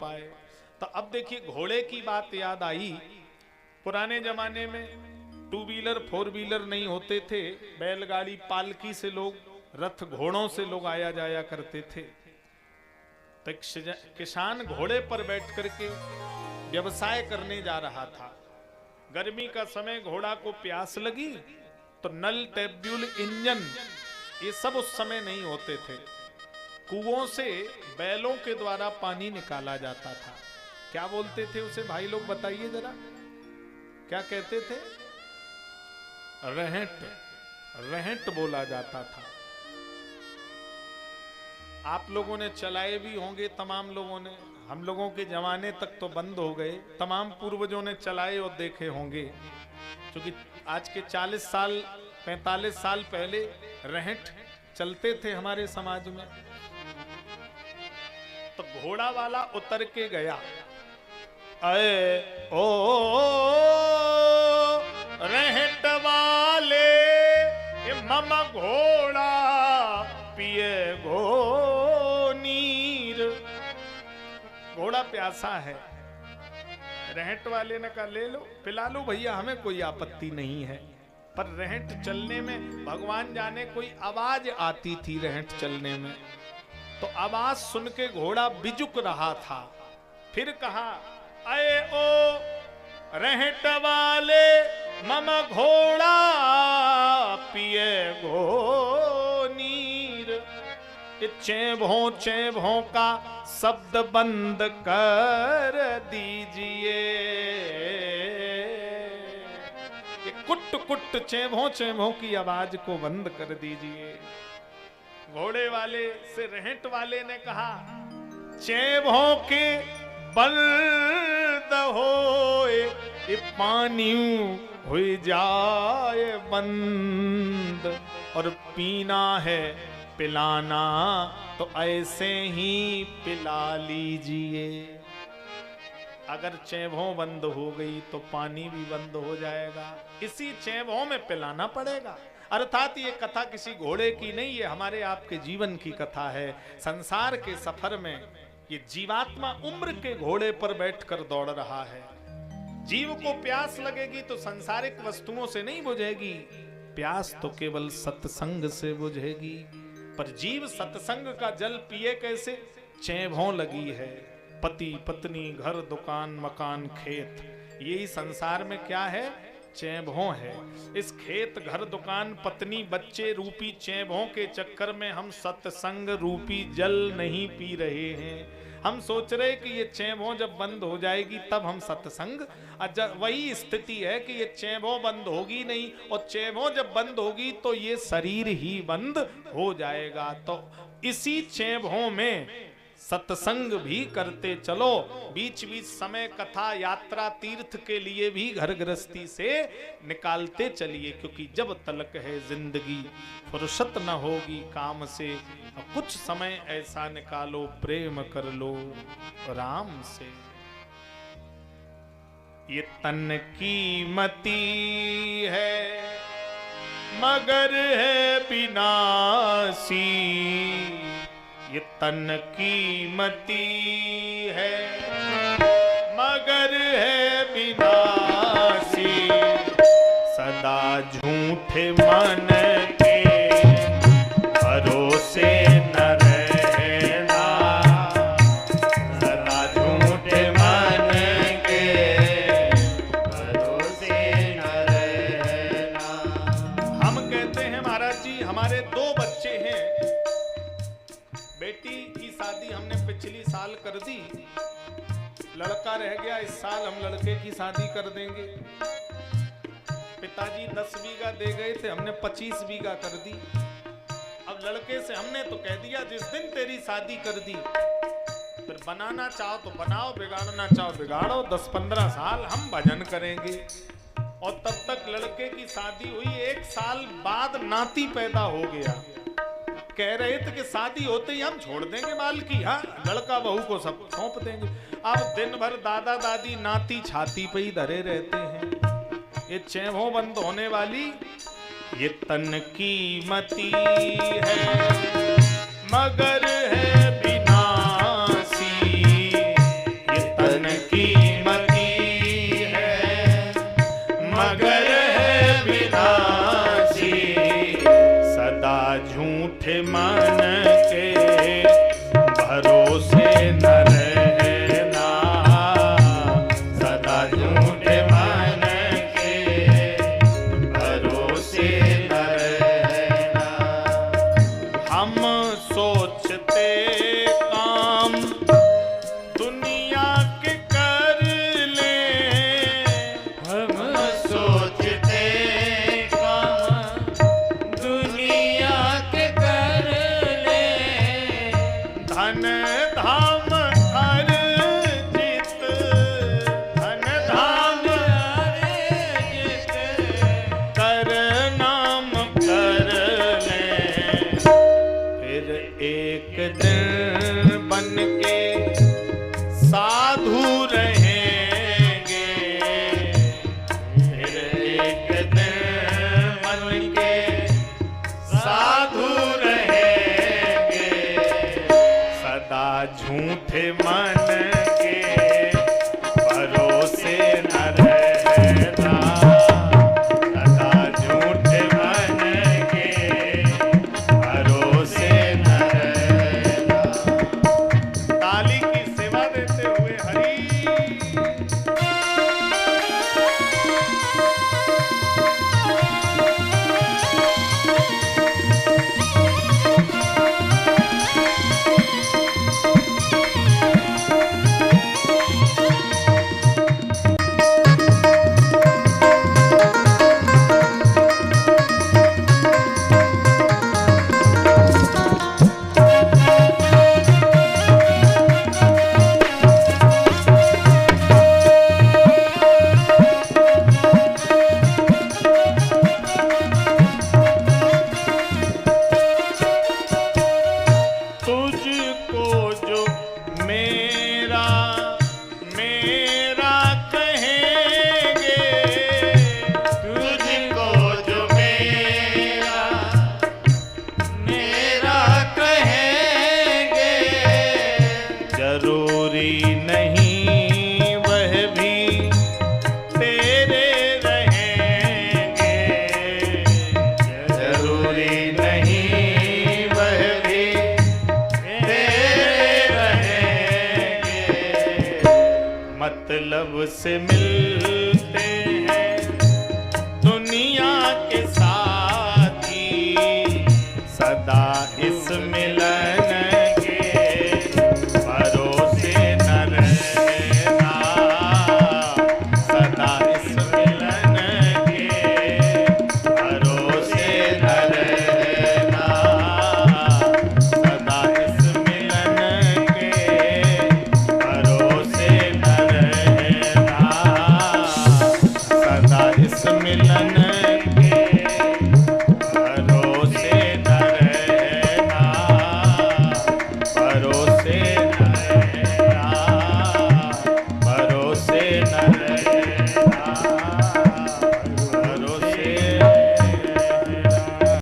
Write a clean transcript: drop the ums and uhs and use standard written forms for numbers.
पाए। तो अब देखिए घोड़े की बात याद आई। पुराने जमाने में 2 व्हीलर 4 व्हीलर नहीं होते थे, बैलगाड़ी पालकी से लोग, रथ घोड़ों से लोग आया जाया करते थे। तो एक किसान घोड़े पर बैठ करके व्यवसाय करने जा रहा था। गर्मी का समय, घोड़ा को प्यास लगी तो नल, ट्यूबवेल, इंजन ये सब उस समय नहीं होते थे। कुओं से बैलों के द्वारा पानी निकाला जाता था। क्या बोलते थे उसे भाई लोग बताइए जरा, क्या कहते थे? रहेंट, रहेंट बोला जाता था। आप लोगों ने चलाए भी होंगे, तमाम लोगों ने। हम लोगों के जमाने तक तो बंद हो गए, तमाम पूर्वजों ने चलाए और देखे होंगे। क्योंकि आज के 40 साल 45 साल पहले रहेंट चलते थे हमारे समाज में। तो घोड़ा वाला उतर के गया, अरे ओ रहेंट वाले मम घोड़ा पिए घो नीर। घोड़ा प्यासा है। रहेंट वाले ने कहा ले लो, पिला लो भैया, हमें कोई आपत्ति नहीं है। पर रहेंट चलने में भगवान जाने कोई आवाज आती थी रहेंट चलने में। तो आवाज सुन के घोड़ा बिजुक रहा था। फिर कहा, अये ओ रहेंट वाले मम घोड़ा पिए घो नीर। चेभों का शब्द बंद कर दीजिए। ये कुट कुट चेभों की आवाज को बंद कर दीजिए। घोड़े वाले से रहेंट वाले ने कहा, चेभों के बंद होए ये पानी हो जाए बंद, और पीना है पिलाना तो ऐसे ही पिला लीजिए। अगर चेभों बंद हो गई तो पानी भी बंद हो जाएगा, इसी चेभों में पिलाना पड़ेगा। अर्थात ये कथा किसी घोड़े की नहीं, ये हमारे आपके जीवन की कथा है। संसार के सफर में ये जीवात्मा उम्र के घोड़े पर बैठकर दौड़ रहा है। जीव को प्यास लगेगी तो सांसारिक वस्तुओं से नहीं बुझेगी, प्यास तो केवल सत्संग से बुझेगी। पर जीव सत्संग का जल पिए कैसे? चेभों लगी है, पति पत्नी, घर दुकान मकान खेत, यही संसार में क्या है? चेभों है। इस खेत घर दुकान पत्नी बच्चे रूपी चेभों के चक्कर में हम सत्संग रूपी जल नहीं पी रहे हैं। हम सोच रहे कि ये चेभों जब बंद हो जाएगी तब हम सत्संग, वही स्थिति है कि ये चेभों बंद होगी नहीं, और चेभों जब बंद होगी तो ये शरीर ही बंद हो जाएगा। तो इसी चेभों में सत्संग भी करते चलो, बीच बीच समय कथा यात्रा तीर्थ के लिए भी घर गृहस्थी से निकालते चलिए। क्योंकि जब तलक है जिंदगी फुर्सत न होगी काम से, कुछ समय ऐसा निकालो प्रेम कर लो राम से। ये तन की मती है मगर है विनाशी, ये तन की मती है मगर है विनाशी। सदा झूठे मन के भरोसे न रहना, सदा झूठे मन के भरोसे न रहना। हम कहते हैं महाराज जी, हमारे 2 बच्चे हैं। बेटी की शादी हमने पिछली साल कर दी, लड़का रह गया, इस साल हम लड़के की शादी कर देंगे। पिताजी 10 बीघा दे गए थे, हमने 25 बीघा कर दी। अब लड़के से हमने तो कह दिया जिस दिन तेरी शादी कर दी, फिर बनाना चाहो तो बनाओ, बिगाड़ना चाहो बिगाड़ो, 10-15 साल हम भजन करेंगे। और तब तक लड़के की शादी हुई, 1 साल बाद नाती पैदा हो गया। कह रहे थे कि शादी होते ही हम छोड़ देंगे मालकी, हाँ लड़का बहू को सब सौंप देंगे। अब दिन भर दादा दादी नाती छाती पे ही धरे रहते हैं। ये चेभों बंद होने वाली, ये तन की मती है मगर है विनाशी। नहीं वह भी तेरे रहेंगे, जरूरी नहीं वह भी तेरे रहेंगे। मतलब से मिलते हैं दुनिया के साथी, सदा इस मिलन के भरोसे न रहना, सदा इस मिलन के भरोसे न रहना, सदा इस मिलन के भरोसे न रहना, सदा इस मिलन